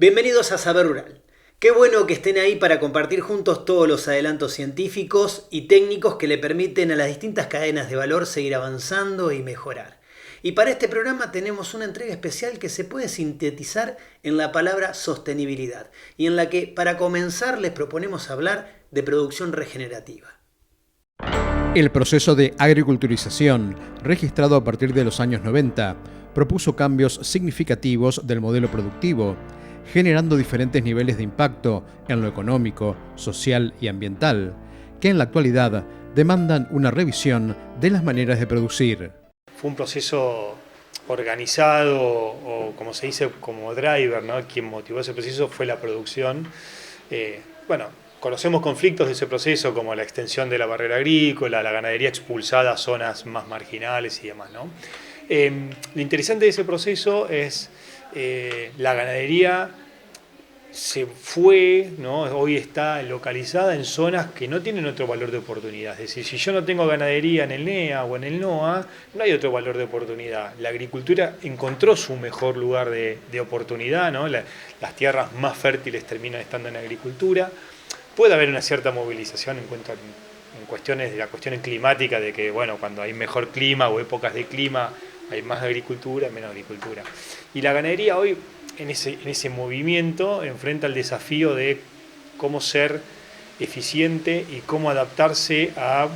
Bienvenidos a Saber Rural. Qué bueno que estén ahí para compartir juntos todos los adelantos científicos y técnicos que le permiten a las distintas cadenas de valor seguir avanzando y mejorar. Y para este programa tenemos una entrega especial que se puede sintetizar en la palabra sostenibilidad y en la que para comenzar les proponemos hablar de producción regenerativa. El proceso de agriculturización, registrado a partir de los años 90, propuso cambios significativos del modelo productivo, generando diferentes niveles de impacto en lo económico, social y ambiental, que en la actualidad demandan una revisión de las maneras de producir. Fue un proceso organizado o como se dice como driver, ¿no? Quien motivó ese proceso fue la producción. Conocemos conflictos de ese proceso como la extensión de la barrera agrícola, la ganadería expulsada a zonas más marginales y demás, ¿no? Lo interesante de ese proceso es la ganadería se fue, ¿no? Hoy está localizada en zonas que no tienen otro valor de oportunidad. Es decir, si yo no tengo ganadería en el NEA o en el NOA, no hay otro valor de oportunidad. La agricultura encontró su mejor lugar de oportunidad, ¿no? Las tierras más fértiles terminan estando en agricultura. Puede haber una cierta movilización en cuestiones de la cuestión climática, de que cuando hay mejor clima o épocas de clima hay más agricultura, menos agricultura. Y la ganadería hoy en ese movimiento enfrenta el desafío de cómo ser eficiente y cómo adaptarse a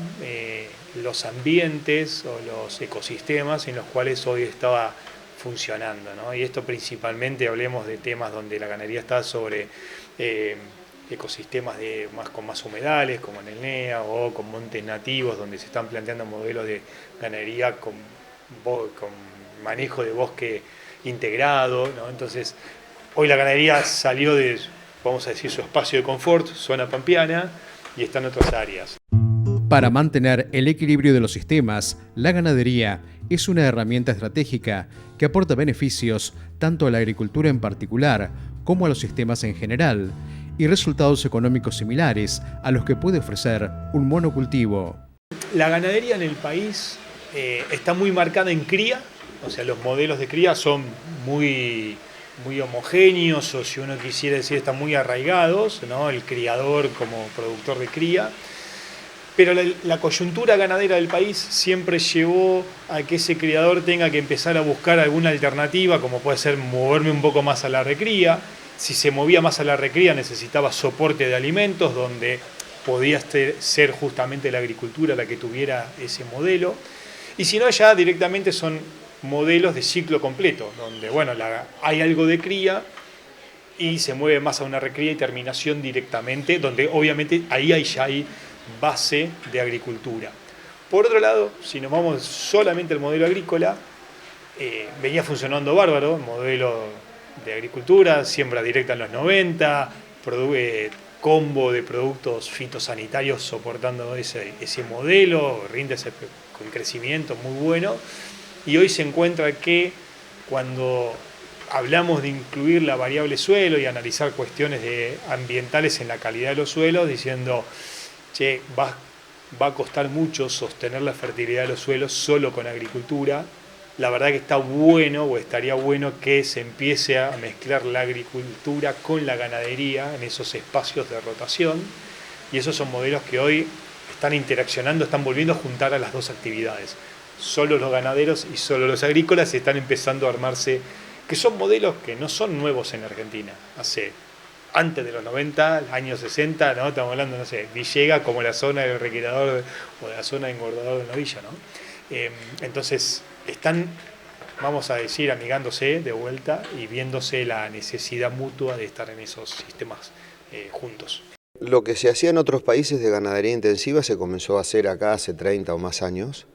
los ambientes o los ecosistemas en los cuales hoy estaba funcionando, ¿no? Y esto principalmente hablemos de temas donde la ganadería está sobre ecosistemas con más humedales, como en el NEA, o con montes nativos, donde se están planteando modelos de ganadería con manejo de bosque integrado, ¿no? Entonces, hoy la ganadería salió de, vamos a decir, su espacio de confort, zona pampeana, y está en otras áreas. Para mantener el equilibrio de los sistemas, la ganadería es una herramienta estratégica que aporta beneficios tanto a la agricultura en particular como a los sistemas en general, y resultados económicos similares a los que puede ofrecer un monocultivo. La ganadería en el país está muy marcada en cría, o sea, los modelos de cría son muy homogéneos, o si uno quisiera decir, están muy arraigados, ¿no? El criador como productor de cría. Pero la coyuntura ganadera del país siempre llevó a que ese criador tenga que empezar a buscar alguna alternativa, como puede ser moverme un poco más a la recría. Si se movía más a la recría necesitaba soporte de alimentos, donde podía ser justamente la agricultura la que tuviera ese modelo. Y si no, ya directamente son modelos de ciclo completo, donde hay algo de cría y se mueve más a una recría y terminación directamente, donde obviamente ahí ya hay base de agricultura. Por otro lado, si nos vamos solamente al modelo agrícola, venía funcionando bárbaro, modelo de agricultura, siembra directa en los 90, combo de productos fitosanitarios soportando ese modelo, rinde con crecimiento muy bueno. Y hoy se encuentra que cuando hablamos de incluir la variable suelo y analizar cuestiones ambientales en la calidad de los suelos, diciendo, va a costar mucho sostener la fertilidad de los suelos solo con agricultura. La verdad que está bueno o estaría bueno que se empiece a mezclar la agricultura con la ganadería en esos espacios de rotación, y esos son modelos que hoy están interaccionando, están volviendo a juntar a las dos actividades. Solo los ganaderos y solo los agrícolas están empezando a armarse, que son modelos que no son nuevos en Argentina. Antes de los 90, años 60, ¿no? Estamos hablando, Villega como la zona del requirador o de la zona de engordador de novilla, ¿no? Entonces están, vamos a decir, amigándose de vuelta y viéndose la necesidad mutua de estar en esos sistemas juntos. Lo que se hacía en otros países de ganadería intensiva se comenzó a hacer acá hace 30 o más años,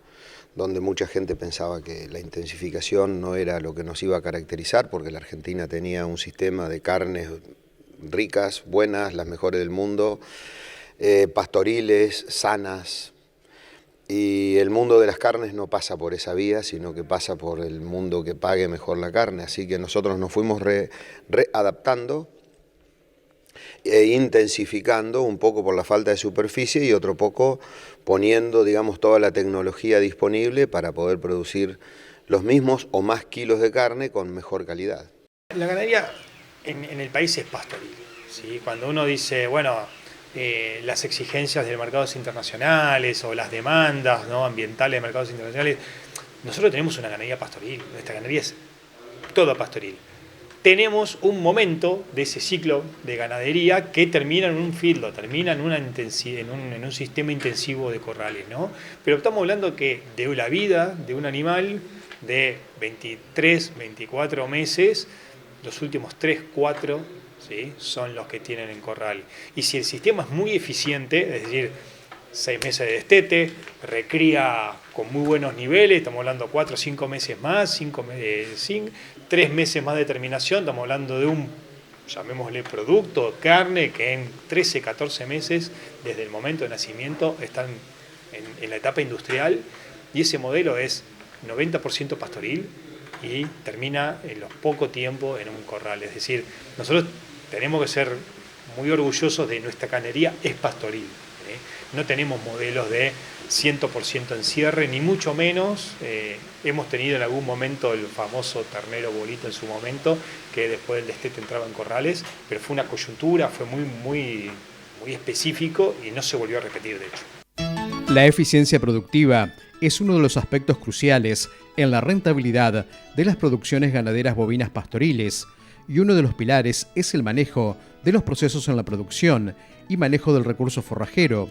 donde mucha gente pensaba que la intensificación no era lo que nos iba a caracterizar, porque la Argentina tenía un sistema de carnes ricas, buenas, las mejores del mundo, pastoriles, sanas. Y el mundo de las carnes no pasa por esa vía, sino que pasa por el mundo que pague mejor la carne. Así que nosotros nos fuimos readaptando e intensificando, un poco por la falta de superficie y otro poco poniendo, digamos, toda la tecnología disponible para poder producir los mismos o más kilos de carne con mejor calidad. La ganadería en el país es pastoril, ¿sí? Cuando uno dice, bueno, las exigencias de mercados internacionales o las demandas, ¿no?, ambientales de mercados internacionales, nosotros tenemos una ganadería pastoril, nuestra ganadería es toda pastoril. Tenemos un momento de ese ciclo de ganadería que termina en un feedlot, termina en un sistema intensivo de corrales, ¿no? Pero estamos hablando que de la vida de un animal de 23, 24 meses, los últimos 3, 4, ¿sí?, son los que tienen en corral. Y si el sistema es muy eficiente, es decir, 6 meses de destete, recría con muy buenos niveles, estamos hablando 4 o 5 meses más, 3 meses más de terminación, estamos hablando de un, llamémosle, producto, carne, que en 13, 14 meses, desde el momento de nacimiento, están en la etapa industrial, y ese modelo es 90% pastoril y termina en los poco tiempo en un corral. Es decir, nosotros tenemos que ser muy orgullosos de nuestra carnería, es pastoril. No tenemos modelos de 100% encierre, ni mucho menos. Hemos tenido en algún momento el famoso ternero bolito en su momento, que después del destete entraba en corrales, pero fue una coyuntura, fue muy específico y no se volvió a repetir, de hecho. La eficiencia productiva es uno de los aspectos cruciales en la rentabilidad de las producciones ganaderas bovinas pastoriles, y uno de los pilares es el manejo de los procesos en la producción y manejo del recurso forrajero,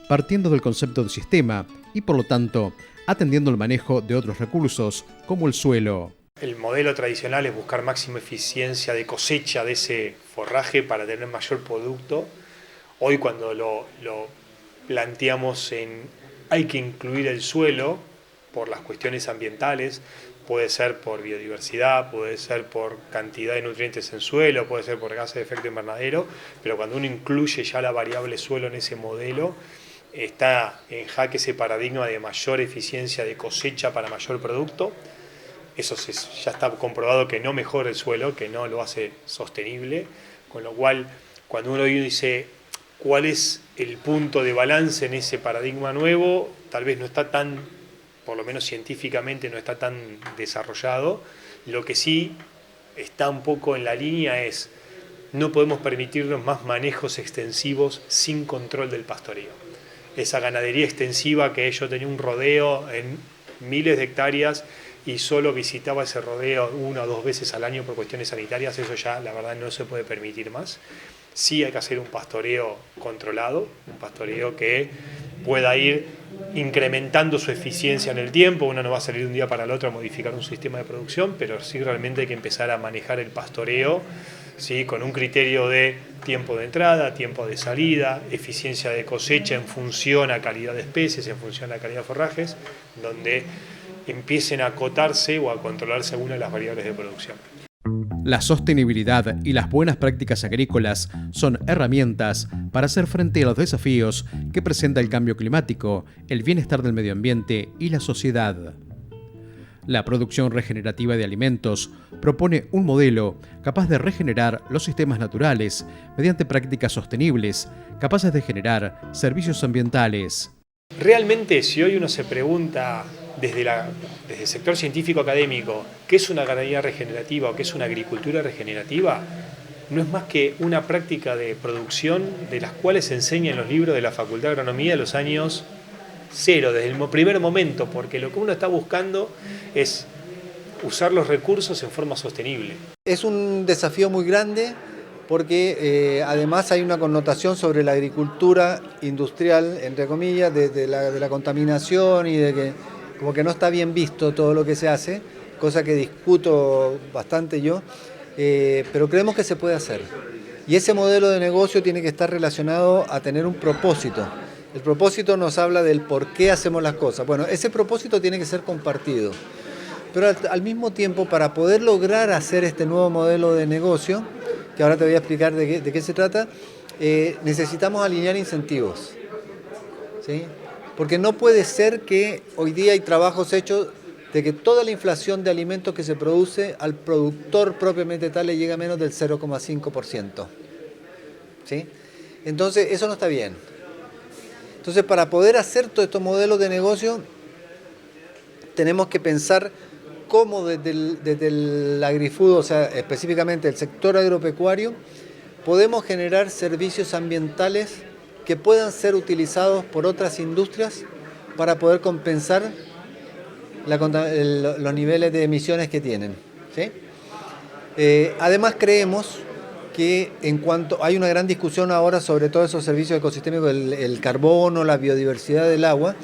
partiendo del concepto de sistema y, por lo tanto, atendiendo el manejo de otros recursos, como el suelo. El modelo tradicional es buscar máxima eficiencia de cosecha de ese forraje para tener mayor producto. Hoy, cuando lo planteamos hay que incluir el suelo por las cuestiones ambientales, puede ser por biodiversidad, puede ser por cantidad de nutrientes en suelo, puede ser por gases de efecto invernadero, pero cuando uno incluye ya la variable suelo en ese modelo, está en jaque ese paradigma de mayor eficiencia de cosecha para mayor producto. Eso ya está comprobado que no mejora el suelo, que no lo hace sostenible, con lo cual cuando uno dice cuál es el punto de balance en ese paradigma nuevo, tal vez no está tan, por lo menos científicamente no está tan desarrollado. Lo que sí está un poco en la línea es, no podemos permitirnos más manejos extensivos sin control del pastoreo. Esa ganadería extensiva que yo tenía un rodeo en miles de hectáreas y solo visitaba ese rodeo 1 o 2 veces al año por cuestiones sanitarias, eso ya la verdad no se puede permitir más. Sí hay que hacer un pastoreo controlado, un pastoreo que pueda ir incrementando su eficiencia en el tiempo. Uno no va a salir de un día para el otro a modificar un sistema de producción, pero sí realmente hay que empezar a manejar el pastoreo, ¿sí?, con un criterio de tiempo de entrada, tiempo de salida, eficiencia de cosecha en función a calidad de especies, en función a calidad de forrajes, donde empiecen a acotarse o a controlarse algunas de las variables de producción. La sostenibilidad y las buenas prácticas agrícolas son herramientas para hacer frente a los desafíos que presenta el cambio climático, el bienestar del medio ambiente y la sociedad. La producción regenerativa de alimentos propone un modelo capaz de regenerar los sistemas naturales mediante prácticas sostenibles, capaces de generar servicios ambientales. Realmente, si hoy uno se pregunta desde el sector científico académico qué es una ganadería regenerativa o qué es una agricultura regenerativa, no es más que una práctica de producción de las cuales se enseña en los libros de la Facultad de Agronomía de los años 0, desde el primer momento, porque lo que uno está buscando es usar los recursos en forma sostenible. Es un desafío muy grande porque además hay una connotación sobre la agricultura industrial, entre comillas, de la contaminación y de que como que no está bien visto todo lo que se hace, cosa que discuto bastante yo, pero creemos que se puede hacer. Y ese modelo de negocio tiene que estar relacionado a tener un propósito. El propósito nos habla del por qué hacemos las cosas. Bueno, ese propósito tiene que ser compartido. Pero al mismo tiempo, para poder lograr hacer este nuevo modelo de negocio, que ahora te voy a explicar de qué se trata, necesitamos alinear incentivos, ¿sí? Porque no puede ser que hoy día hay trabajos hechos de que toda la inflación de alimentos que se produce al productor propiamente tal le llega a menos del 0,5%. ¿Sí? Entonces, eso no está bien. Entonces, para poder hacer todos estos modelos de negocio, tenemos que pensar cómo desde el agrifood, o sea, específicamente el sector agropecuario, podemos generar servicios ambientales que puedan ser utilizados por otras industrias para poder compensar los niveles de emisiones que tienen, ¿sí? Además creemos que en cuanto hay una gran discusión ahora sobre todos esos servicios ecosistémicos, el carbono, la biodiversidad del agua,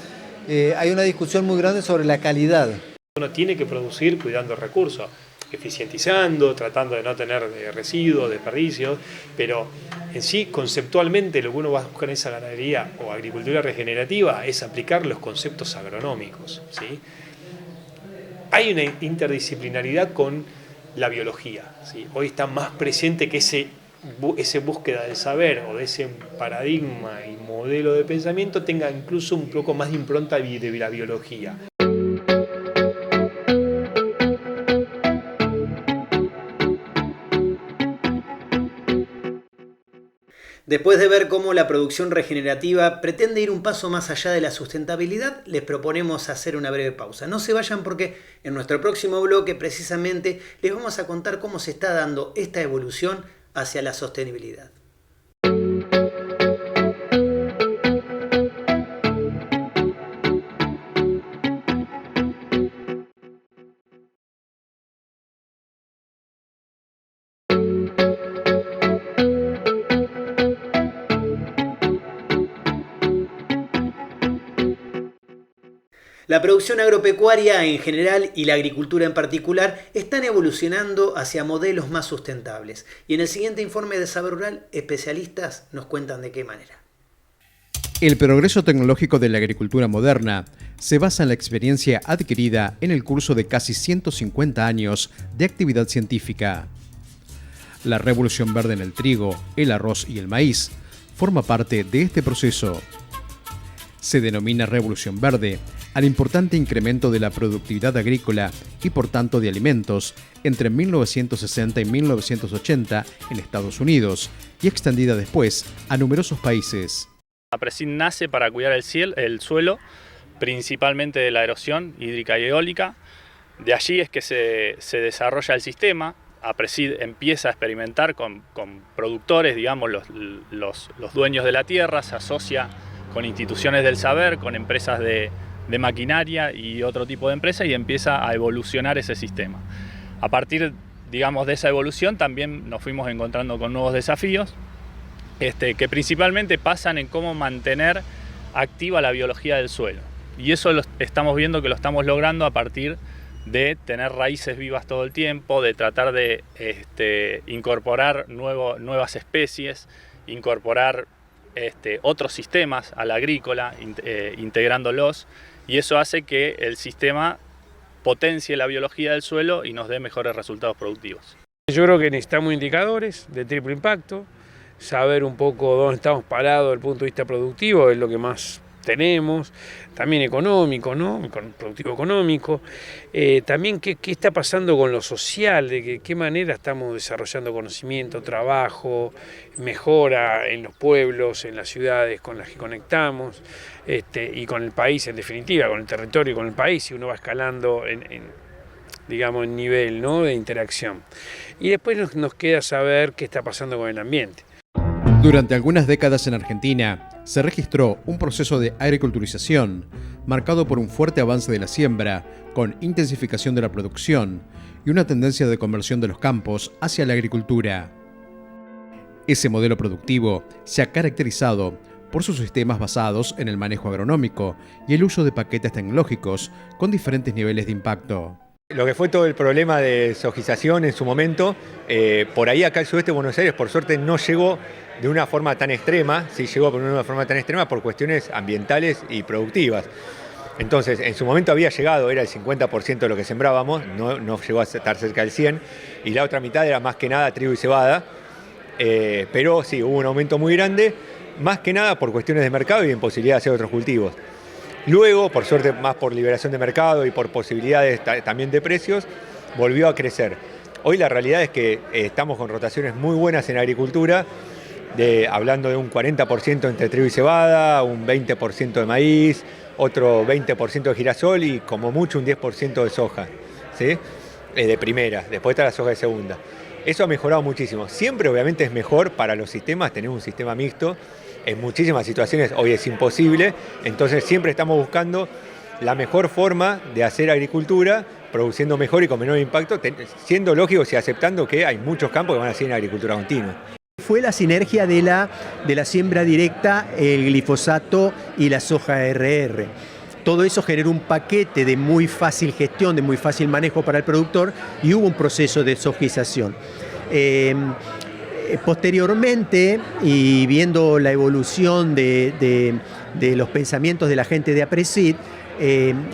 hay una discusión muy grande sobre la calidad. Uno tiene que producir cuidando recursos, eficientizando, tratando de no tener residuos, desperdicios, pero en sí, conceptualmente, lo que uno va a buscar en esa ganadería o agricultura regenerativa es aplicar los conceptos agronómicos, ¿sí? Hay una interdisciplinaridad con la biología, ¿sí? Hoy está más presente que esa búsqueda del saber o de ese paradigma y modelo de pensamiento tenga incluso un poco más de impronta de la biología. Después de ver cómo la producción regenerativa pretende ir un paso más allá de la sustentabilidad, les proponemos hacer una breve pausa. No se vayan porque en nuestro próximo bloque precisamente les vamos a contar cómo se está dando esta evolución hacia la sostenibilidad. La producción agropecuaria en general y la agricultura en particular están evolucionando hacia modelos más sustentables. Y en el siguiente informe de Saber Rural, especialistas nos cuentan de qué manera. El progreso tecnológico de la agricultura moderna se basa en la experiencia adquirida en el curso de casi 150 años de actividad científica. La revolución verde en el trigo, el arroz y el maíz forma parte de este proceso. Se denomina revolución verde al importante incremento de la productividad agrícola y por tanto de alimentos entre 1960 y 1980 en Estados Unidos y extendida después a numerosos países. APRESID nace para cuidar el suelo, principalmente de la erosión hídrica y eólica. De allí es que se desarrolla el sistema. APRESID empieza a experimentar con productores, digamos, los dueños de la tierra, se asocia con instituciones del saber, con empresas de maquinaria y otro tipo de empresas y empieza a evolucionar ese sistema. A partir, digamos, de esa evolución también nos fuimos encontrando con nuevos desafíos que principalmente pasan en cómo mantener activa la biología del suelo. Y eso lo estamos viendo que lo estamos logrando a partir de tener raíces vivas todo el tiempo, de tratar de incorporar nuevas especies, incorporar otros sistemas a la agrícola, integrándolos, y eso hace que el sistema potencie la biología del suelo y nos dé mejores resultados productivos. Yo creo que necesitamos indicadores de triple impacto, saber un poco dónde estamos parados desde el punto de vista productivo, es lo que más tenemos, también económico, ¿no? Productivo económico, también qué está pasando con lo social, de qué manera estamos desarrollando conocimiento, trabajo, mejora en los pueblos, en las ciudades con las que conectamos, y con el país en definitiva, con el territorio y con el país, y uno va escalando digamos, en nivel, ¿no?, de interacción. Y después nos queda saber qué está pasando con el ambiente. Durante algunas décadas en Argentina se registró un proceso de agriculturización marcado por un fuerte avance de la siembra, con intensificación de la producción y una tendencia de conversión de los campos hacia la agricultura. Ese modelo productivo se ha caracterizado por sus sistemas basados en el manejo agronómico y el uso de paquetes tecnológicos con diferentes niveles de impacto. Lo que fue todo el problema de sojización en su momento, por ahí acá el sudeste de Buenos Aires por suerte no llegó de una forma tan extrema, sí llegó por una forma tan extrema por cuestiones ambientales y productivas. Entonces, en su momento había llegado, era el 50% de lo que sembrábamos, no llegó a estar cerca del 100%, y la otra mitad era más que nada trigo y cebada, pero sí, hubo un aumento muy grande, más que nada por cuestiones de mercado y imposibilidad de hacer otros cultivos. Luego, por suerte, más por liberación de mercado y por posibilidades también de precios, volvió a crecer. Hoy la realidad es que estamos con rotaciones muy buenas en agricultura, hablando de un 40% entre trigo y cebada, un 20% de maíz, otro 20% de girasol y como mucho un 10% de soja. ¿sí? De primera, después está la soja de segunda. Eso ha mejorado muchísimo. Siempre obviamente es mejor para los sistemas tener un sistema mixto. En muchísimas situaciones hoy es imposible, entonces siempre estamos buscando la mejor forma de hacer agricultura, produciendo mejor y con menor impacto, siendo lógicos y aceptando que hay muchos campos que van a ser en agricultura continua. Fue la sinergia de la siembra directa, el glifosato y la soja RR. Todo eso generó un paquete de muy fácil gestión, de muy fácil manejo para el productor y hubo un proceso de sojización. Posteriormente, y viendo la evolución de los pensamientos de la gente de APRESID,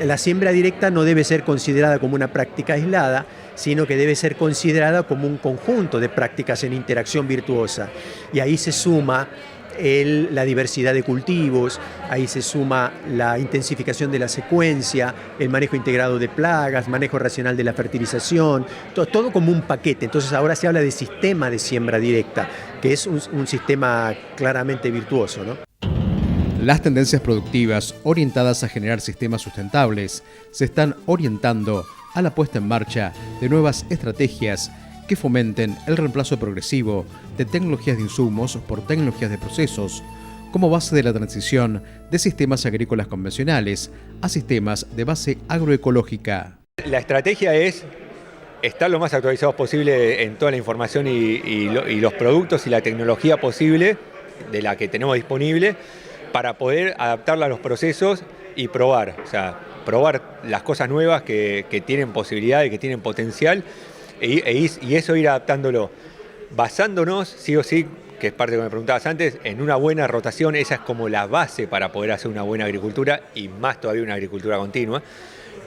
la siembra directa no debe ser considerada como una práctica aislada, sino que debe ser considerada como un conjunto de prácticas en interacción virtuosa. Y ahí se suma la diversidad de cultivos, ahí se suma la intensificación de la secuencia, el manejo integrado de plagas, manejo racional de la fertilización, todo como un paquete. Entonces ahora se habla de sistema de siembra directa, que es un sistema claramente virtuoso, ¿no? Las tendencias productivas orientadas a generar sistemas sustentables se están orientando a la puesta en marcha de nuevas estrategias que fomenten el reemplazo progresivo de tecnologías de insumos por tecnologías de procesos, como base de la transición de sistemas agrícolas convencionales a sistemas de base agroecológica. La estrategia es estar lo más actualizados posible en toda la información y los productos y la tecnología posible de la que tenemos disponible para poder adaptarla a los procesos y probar, o sea, probar las cosas nuevas que tienen posibilidad y que tienen potencial y eso ir adaptándolo, basándonos sí o sí, que es parte de lo que me preguntabas antes, en una buena rotación. Esa es como la base para poder hacer una buena agricultura y más todavía una agricultura continua.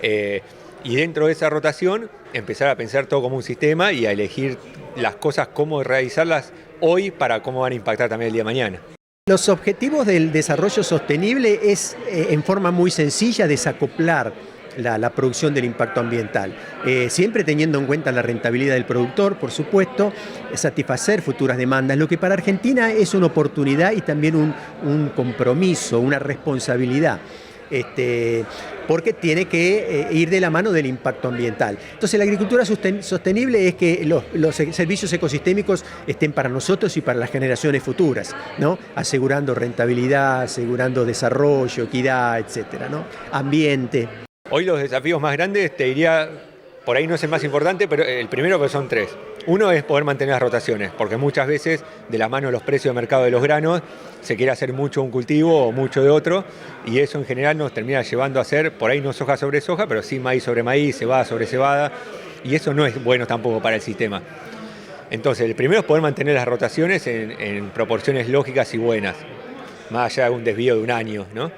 Y dentro de esa rotación empezar a pensar todo como un sistema y a elegir las cosas, cómo realizarlas hoy para cómo van a impactar también el día de mañana. Los objetivos del desarrollo sostenible es en forma muy sencilla desacoplar la producción del impacto ambiental, siempre teniendo en cuenta la rentabilidad del productor, por supuesto, satisfacer futuras demandas, lo que para Argentina es una oportunidad y también un compromiso, una responsabilidad. Porque tiene que ir de la mano del impacto ambiental. Entonces la agricultura sostenible es que los servicios ecosistémicos estén para nosotros y para las generaciones futuras, ¿no? Asegurando rentabilidad, asegurando desarrollo, equidad, etcétera, ¿no? Ambiente. Hoy los desafíos más grandes, te diría, por ahí no es el más importante, pero el primero que son tres. Uno es poder mantener las rotaciones, porque muchas veces de la mano de los precios de mercado de los granos se quiere hacer mucho un cultivo o mucho de otro, y eso en general nos termina llevando a hacer, por ahí no soja sobre soja, pero sí maíz sobre maíz, cebada sobre cebada, y eso no es bueno tampoco para el sistema. Entonces, el primero es poder mantener las rotaciones en proporciones lógicas y buenas, más allá de un desvío de un año, ¿no?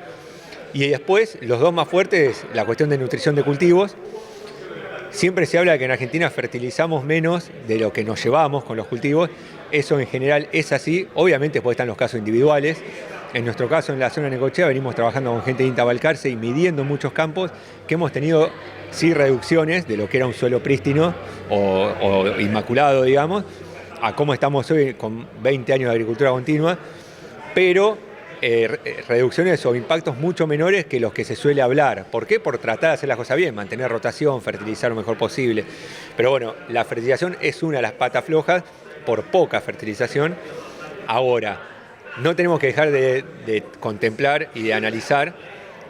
Y después, los dos más fuertes, la cuestión de nutrición de cultivos. Siempre se habla de que en Argentina fertilizamos menos de lo que nos llevamos con los cultivos. Eso en general es así. Obviamente después están los casos individuales. En nuestro caso, en la zona de Necochea, venimos trabajando con gente de INTA Balcarce y midiendo muchos campos que hemos tenido sí reducciones de lo que era un suelo prístino o inmaculado, digamos, a cómo estamos hoy con 20 años de agricultura continua, pero reducciones o impactos mucho menores que los que se suele hablar. ¿Por qué? Por tratar de hacer las cosas bien, mantener rotación, fertilizar lo mejor posible. Pero bueno, la fertilización es una de las patas flojas por poca fertilización. Ahora, no tenemos que dejar de contemplar y de analizar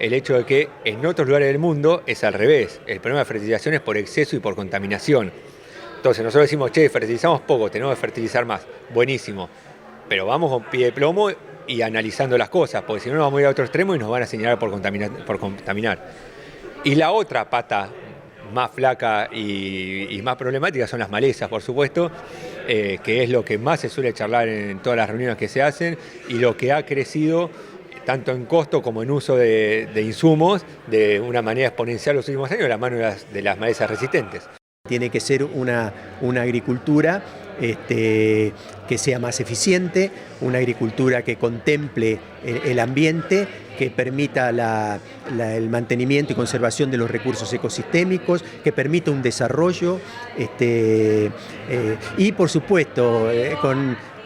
el hecho de que en otros lugares del mundo es al revés. El problema de fertilización es por exceso y por contaminación. Entonces nosotros decimos, che, fertilizamos poco, tenemos que fertilizar más. Buenísimo, pero vamos con pie de plomo y analizando las cosas, porque si no nos vamos a ir a otro extremo y nos van a señalar por contaminar. Y la otra pata más flaca y más problemática son las malezas, por supuesto, que es lo que más se suele charlar en todas las reuniones que se hacen y lo que ha crecido tanto en costo como en uso de insumos de una manera exponencial los últimos años, de la mano de las malezas resistentes. Tiene que ser una agricultura que sea más eficiente, una agricultura que contemple el ambiente, que permita el mantenimiento y conservación de los recursos ecosistémicos, que permita un desarrollo y por supuesto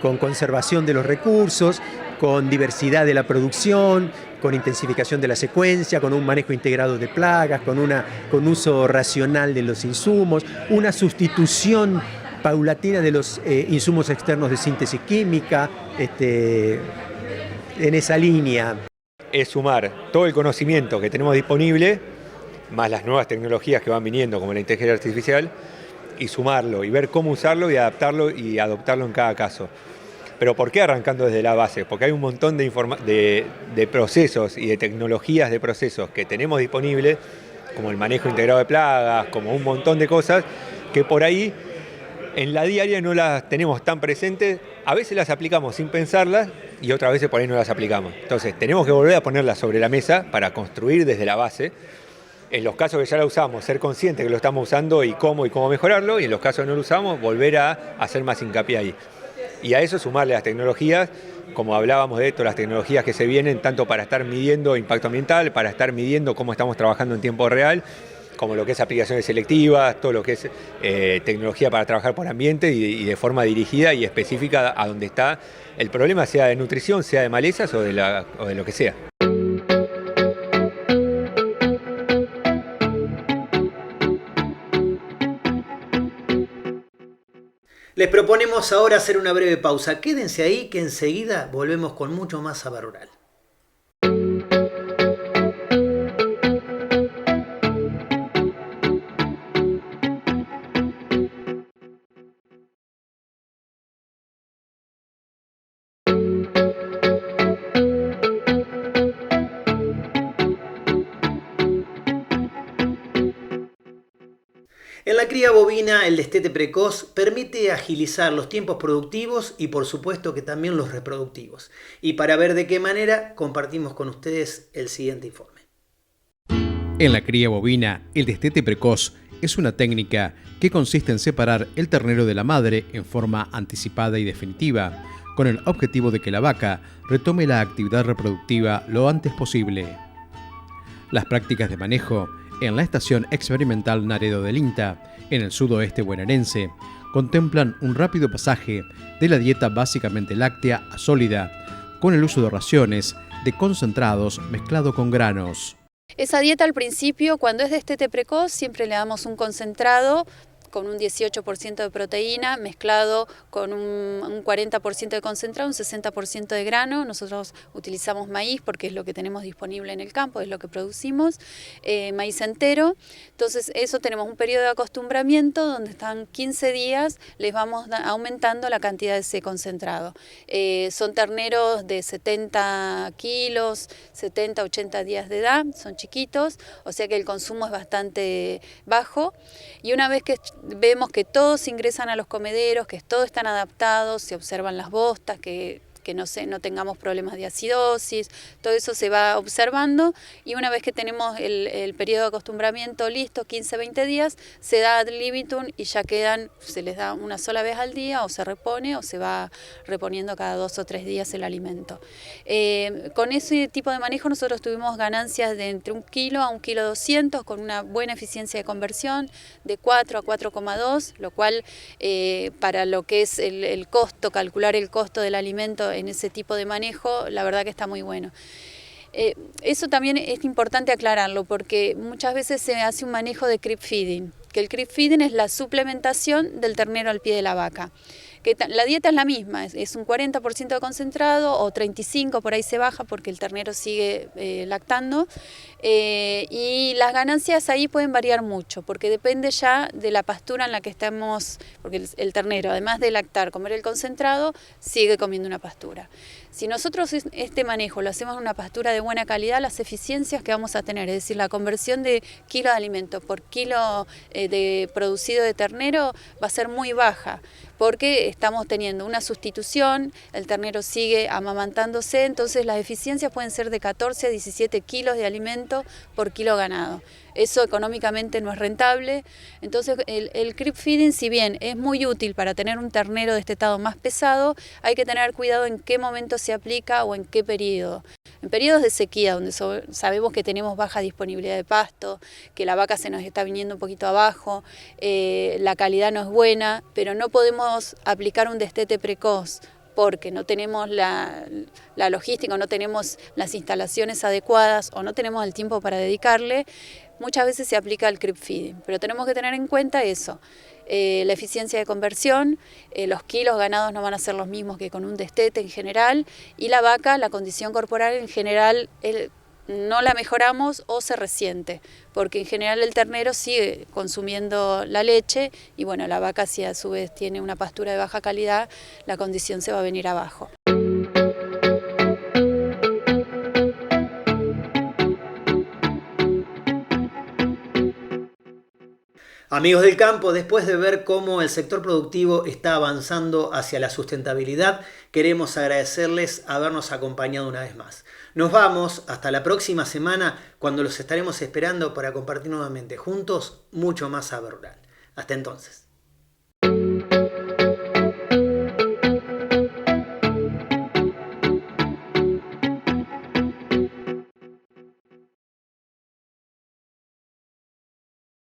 con conservación de los recursos, con diversidad de la producción, con intensificación de la secuencia, con un manejo integrado de plagas, con uso racional de los insumos, una sustitución paulatina de los insumos externos de síntesis química, en esa línea. Es sumar todo el conocimiento que tenemos disponible, más las nuevas tecnologías que van viniendo, como la inteligencia artificial, y sumarlo, y ver cómo usarlo y adaptarlo y adoptarlo en cada caso. Pero ¿por qué arrancando desde la base? Porque hay un montón de procesos y de tecnologías de procesos que tenemos disponibles, como el manejo integrado de plagas, como un montón de cosas, que por ahí en la diaria no las tenemos tan presentes, a veces las aplicamos sin pensarlas y otras veces por ahí no las aplicamos. Entonces tenemos que volver a ponerlas sobre la mesa para construir desde la base. En los casos que ya la usamos, ser conscientes que lo estamos usando y cómo mejorarlo, y en los casos que no lo usamos, volver a hacer más hincapié ahí. Y a eso sumarle las tecnologías, como hablábamos de esto, las tecnologías que se vienen, tanto para estar midiendo impacto ambiental, para estar midiendo cómo estamos trabajando en tiempo real, como lo que es aplicaciones selectivas, todo lo que es tecnología para trabajar por ambiente y de forma dirigida y específica a donde está el problema, sea de nutrición, sea de malezas o de lo que sea. Les proponemos ahora hacer una breve pausa. Quédense ahí que enseguida volvemos con mucho más Saber Rural. En la cría bovina, el destete precoz permite agilizar los tiempos productivos y por supuesto que también los reproductivos. Y para ver de qué manera, compartimos con ustedes el siguiente informe. En la cría bovina, el destete precoz es una técnica que consiste en separar el ternero de la madre en forma anticipada y definitiva, con el objetivo de que la vaca retome la actividad reproductiva lo antes posible. Las prácticas de manejo en la Estación Experimental Naredo del INTA, en el sudoeste bonaerense, contemplan un rápido pasaje de la dieta básicamente láctea a sólida, con el uso de raciones de concentrados mezclado con granos. Esa dieta al principio, cuando es destete precoz, siempre le damos un concentrado con un 18% de proteína mezclado con un 40% de concentrado, un 60% de grano. Nosotros utilizamos maíz porque es lo que tenemos disponible en el campo, es lo que producimos, maíz entero. Entonces eso tenemos un periodo de acostumbramiento donde están 15 días, les vamos aumentando la cantidad de ese concentrado. Son terneros de 70 kilos, 70, 80 días de edad, son chiquitos, o sea que el consumo es bastante bajo. Y una vez que vemos que todos ingresan a los comederos, que todos están adaptados, se observan las bostas, que no tengamos problemas de acidosis, todo eso se va observando y una vez que tenemos el periodo de acostumbramiento listo, 15-20 días, se da ad libitum y ya se les da una sola vez al día o se repone o se va reponiendo cada 2 o 3 días el alimento. Con ese tipo de manejo nosotros tuvimos ganancias de entre 1 kilo a 1,2 kg con una buena eficiencia de conversión de 4 a 4,2, lo cual para lo que es el costo, calcular el costo del alimento en ese tipo de manejo, la verdad que está muy bueno. Eso también es importante aclararlo porque muchas veces se hace un manejo de creep feeding, que el creep feeding es la suplementación del ternero al pie de la vaca. Que la dieta es la misma, es un 40% de concentrado o 35%, por ahí se baja porque el ternero sigue lactando y las ganancias ahí pueden variar mucho porque depende ya de la pastura en la que estamos, porque el ternero además de lactar, comer el concentrado, sigue comiendo una pastura. Si nosotros este manejo lo hacemos en una pastura de buena calidad, las eficiencias que vamos a tener, es decir, la conversión de kilo de alimento por kilo de producido de ternero va a ser muy baja, porque estamos teniendo una sustitución, el ternero sigue amamantándose, entonces las eficiencias pueden ser de 14 a 17 kilos de alimento por kilo ganado. Eso económicamente no es rentable, entonces el creep feeding, si bien es muy útil para tener un ternero destetado más pesado, hay que tener cuidado en qué momento se aplica o en qué periodo. En periodos de sequía, donde sabemos que tenemos baja disponibilidad de pasto, que la vaca se nos está viniendo un poquito abajo, la calidad no es buena, pero no podemos aplicar un destete precoz porque no tenemos la logística, no tenemos las instalaciones adecuadas o no tenemos el tiempo para dedicarle, muchas veces se aplica el creep feeding, pero tenemos que tener en cuenta eso, la eficiencia de conversión, los kilos ganados no van a ser los mismos que con un destete en general, y la vaca, la condición corporal en general, no la mejoramos o se resiente, porque en general el ternero sigue consumiendo la leche y bueno, la vaca si a su vez tiene una pastura de baja calidad, la condición se va a venir abajo. Amigos del campo, después de ver cómo el sector productivo está avanzando hacia la sustentabilidad, queremos agradecerles habernos acompañado una vez más. Nos vamos hasta la próxima semana, cuando los estaremos esperando para compartir nuevamente juntos mucho más saber rural. Hasta entonces.